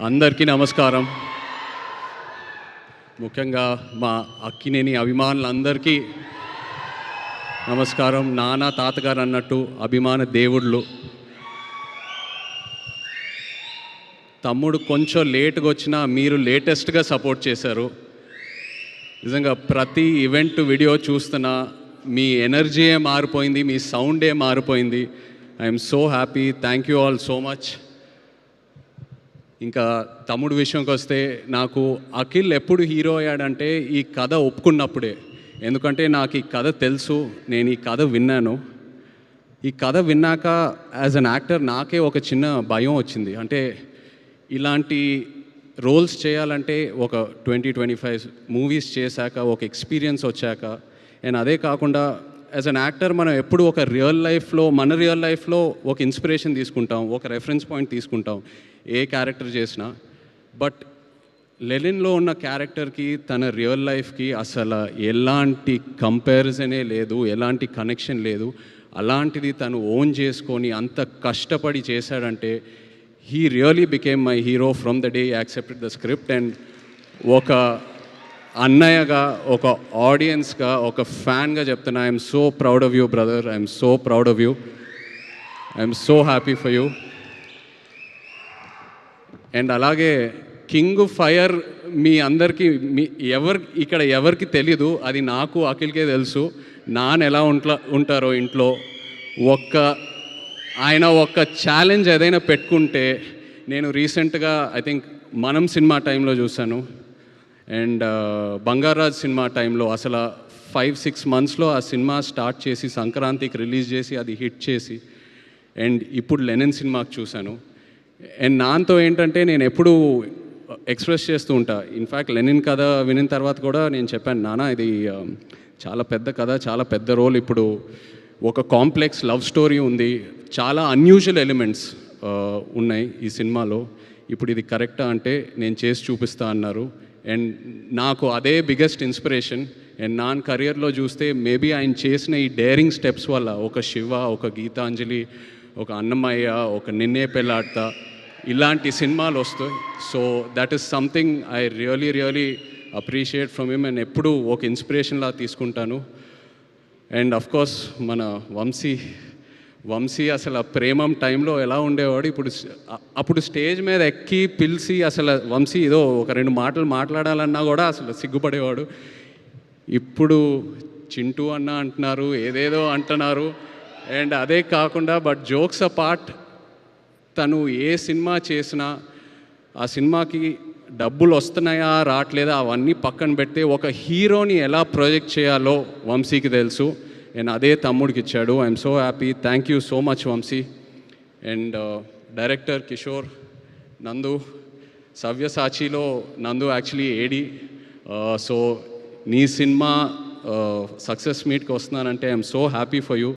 అందరికీ నమస్కారం. ముఖ్యంగా మా అక్కినేని అభిమానులందరికీ నమస్కారం. నాన్న తాతగారు అన్నట్టు అభిమాన దేవుళ్ళు. తమ్ముడు కొంచెం లేట్గా వచ్చినా మీరు లేటెస్ట్గా సపోర్ట్ చేశారు. నిజంగా ప్రతి ఈవెంట్ వీడియో చూస్తున్నా మీ ఎనర్జీయే మారిపోయింది, మీ సౌండే మారిపోయింది. I'm so happy. Thank you all so much. ఇంకా తమ్ముడు విషయంకి వస్తే, నాకు అఖిల్ ఎప్పుడు హీరో అయ్యాడంటే ఈ కథ ఒప్పుకున్నప్పుడే. ఎందుకంటే నాకు ఈ కథ తెలుసు, నేను ఈ కథ విన్నాను. ఈ కథ విన్నాక యాజ్ అన్ యాక్టర్ నాకే ఒక చిన్న భయం వచ్చింది. అంటే ఇలాంటి రోల్స్ చేయాలంటే ఒక 20-25 మూవీస్ చేశాక ఒక ఎక్స్పీరియన్స్ వచ్చాక, అండ్ అదే కాకుండా యాజ్ అన్ యాక్టర్ మనం ఎప్పుడు ఒక మన రియల్ లైఫ్లో ఒక ఇన్స్పిరేషన్ తీసుకుంటాం, ఒక రెఫరెన్స్ పాయింట్ తీసుకుంటాం ఏ క్యారెక్టర్ చేసినా. బట్ లెనిన్లో ఉన్న క్యారెక్టర్కి తన రియల్ లైఫ్కి అసలు ఎలాంటి కంపారిజనే లేదు, ఎలాంటి కనెక్షన్ లేదు. అలాంటిది తను ఓన్ చేసుకొని అంత కష్టపడి చేశాడంటే he really became my hero from the day accepted the script. And ఒక అన్నయ్యగా, ఒక ఆడియన్స్గా, ఒక ఫ్యాన్గా చెప్తున్నా, I'm so proud of you brother. I'm so proud of you. I'm so happy for you. And అలాగే కింగ్ ఫైర్ మీ అందరికీ ఇక్కడ ఎవరికి తెలీదు, అది నాకు అఖిల్కే తెలుసు. నాన్న ఎలా ఉంటారో ఇంట్లో ఆయన ఒక్క ఛాలెంజ్ ఏదైనా పెట్టుకుంటే, నేను రీసెంట్గా ఐ థింక్ మనం సినిమా టైంలో చూశాను, అండ్ బంగారాజ్ సినిమా టైంలో అసలు 5-6 మంత్స్లో ఆ సినిమా స్టార్ట్ చేసి సంక్రాంతికి రిలీజ్ చేసి అది హిట్ చేసి, అండ్ ఇప్పుడు లెనిన్ సినిమాకి చూశాను. అండ్ నాన్నతో ఏంటంటే నేను ఎప్పుడూ ఎక్స్ప్రెస్ చేస్తూ ఉంటా. ఇన్ఫ్యాక్ట్ లెనిన్ కథ వినిన తర్వాత కూడా నేను చెప్పాను, నాన్న ఇది చాలా పెద్ద కథ, చాలా పెద్ద రోల్. ఇప్పుడు ఒక కాంప్లెక్స్ లవ్ స్టోరీ ఉంది, చాలా అన్యూజువల్ ఎలిమెంట్స్ ఉన్నాయి ఈ సినిమాలో. ఇప్పుడు ఇది కరెక్టా అంటే నేను చేసి చూపిస్తా అన్నారు. అండ్ నాకు అదే బిగ్గెస్ట్ ఇన్స్పిరేషన్. అండ్ నాన్న కెరియర్లో చూస్తే మేబీ ఆయన చేసిన ఈ డేరింగ్ స్టెప్స్ వల్ల ఒక శివ, ఒక గీతాంజలి, ఒక అన్నమయ్య, ఒక నిన్నే పెళ్ళాడతా, ఇలాంటి సినిమాలు వస్తాయి. So that is something I really appreciate from him. And ఎప్పుడూ ఒక ఇన్స్పిరేషన్లా తీసుకుంటాను. అండ్ అఫ్కోర్స్ మన వంశీ అసలు ప్రేమం టైంలో ఎలా ఉండేవాడు, అప్పుడు స్టేజ్ మీద ఎక్కి పిలిచి అసలు వంశీ ఏదో ఒక 2 మాటలు మాట్లాడాలన్నా కూడా అసలు సిగ్గుపడేవాడు. ఇప్పుడు చింటూ అన్న అంటున్నారు, ఏదేదో అంటున్నారు. అండ్ అదే కాకుండా బట్ జోక్స్ అపార్ట్, తను ఏ సినిమా చేసినా ఆ సినిమాకి డబ్బులు వస్తున్నాయా రావట్లేదా అవన్నీ పక్కన పెడితే ఒక హీరోని ఎలా ప్రొజెక్ట్ చేయాలో వంశీకి తెలుసు. అండ్ అదే తమ్ముడికి ఇచ్చాడు. I'm so happy. Thank you so much Vamsi. And director Kishore, Nandu, సవ్యసాచిలో నందు యాక్చువల్లీ ఏడి. సో నీ సినిమా సక్సెస్ మీట్కి వస్తున్నానంటే I'm so happy for you.